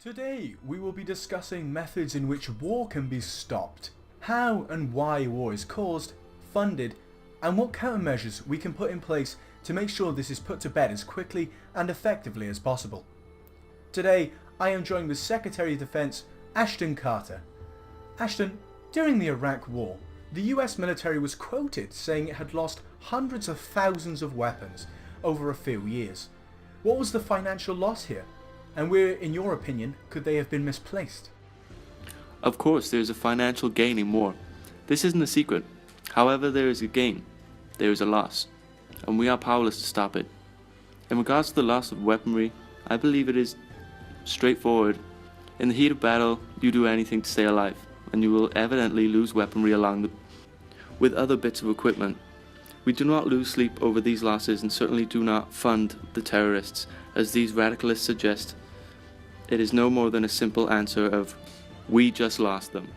Today we will be discussing methods in which war can be stopped, how and why war is caused, funded, and what countermeasures we can put in place to make sure this is put to bed as quickly and effectively as possible. Today I am joined with Secretary of Defense Ashton Carter. Ashton, during the Iraq War, the US military was quoted saying it had lost hundreds of thousands of weapons over a few years. What was the financial loss here? And where, in your opinion, could they have been misplaced? Of course, there is a financial gain in war. This isn't a secret. However, there is a gain, there is a loss, and we are powerless to stop it. In regards to the loss of weaponry, I believe it is straightforward. In the heat of battle, you do anything to stay alive, and you will evidently lose weaponry with other bits of equipment. We do not lose sleep over these losses and certainly do not fund the terrorists, as these radicalists suggest. It is no more than a simple answer of, we just lost them.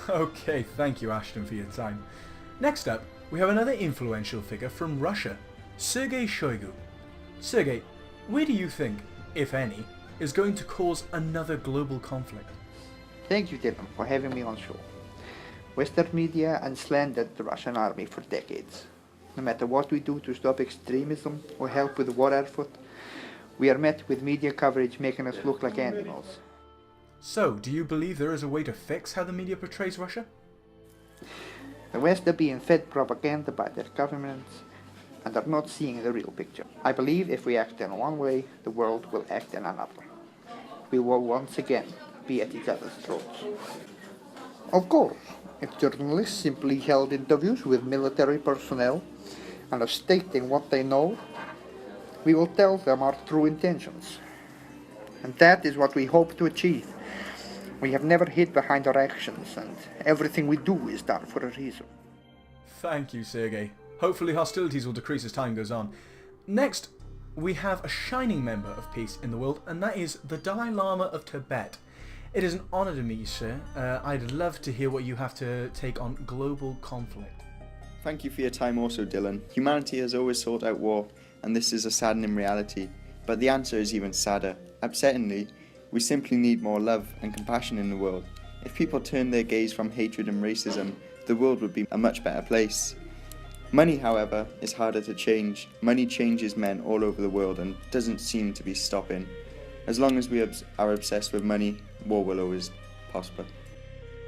Okay, thank you Ashton for your time. Next up, we have another influential figure from Russia, Sergei Shoigu. Sergei, where do you think, if any, is going to cause another global conflict? Thank you, Dylan, for having me on show. Western media has slandered the Russian army for decades. No matter what we do to stop extremism or help with the war effort, we are met with media coverage making us look like animals. So, do you believe there is a way to fix how the media portrays Russia? The West are being fed propaganda by their governments and are not seeing the real picture. I believe if we act in one way, the world will act in another. We will once again be at each other's throats. Of course, if journalists simply held interviews with military personnel and are stating what they know, we will tell them our true intentions. And that is what we hope to achieve. We have never hid behind our actions, and everything we do is done for a reason. Thank you, Sergei. Hopefully hostilities will decrease as time goes on. Next, we have a shining member of peace in the world, and that is the Dalai Lama of Tibet. It is an honour to meet you, sir. I'd love to hear what you have to take on global conflict. Thank you for your time also, Dylan. Humanity has always sought out war, and this is a saddening reality. But the answer is even sadder. Upsettingly, we simply need more love and compassion in the world. If people turned their gaze from hatred and racism, the world would be a much better place. Money, however, is harder to change. Money changes men all over the world and doesn't seem to be stopping. As long as we are obsessed with money, war will always prosper.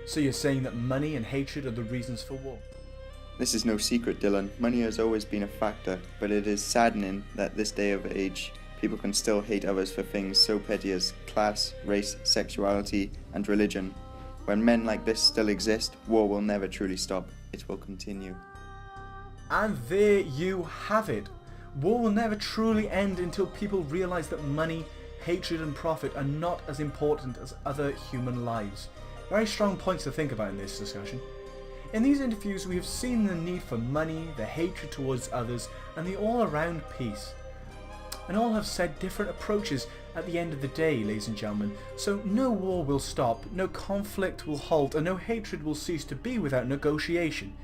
So you're saying that money and hatred are the reasons for war? This is no secret, Dylan. Money has always been a factor, but it is saddening that this day of age, people can still hate others for things so petty as class, race, sexuality, and religion. When men like this still exist, war will never truly stop. It will continue. And there you have it. War will never truly end until people realise that money, hatred and profit are not as important as other human lives. Very strong points to think about in this discussion. In these interviews we have seen the need for money, the hatred towards others, and the all-around peace. And all have said different approaches at the end of the day, ladies and gentlemen, so no war will stop, no conflict will halt, and no hatred will cease to be without negotiation.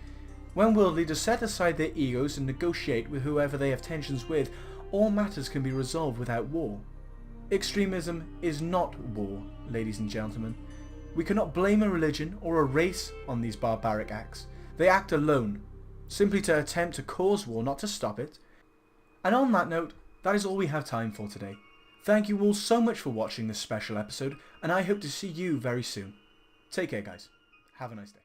When world leaders set aside their egos and negotiate with whoever they have tensions with, all matters can be resolved without war. Extremism is not war, ladies and gentlemen. We cannot blame a religion or a race on these barbaric acts. They act alone, simply to attempt to cause war, not to stop it. And on that note, that is all we have time for today. Thank you all so much for watching this special episode, and I hope to see you very soon. Take care, guys. Have a nice day.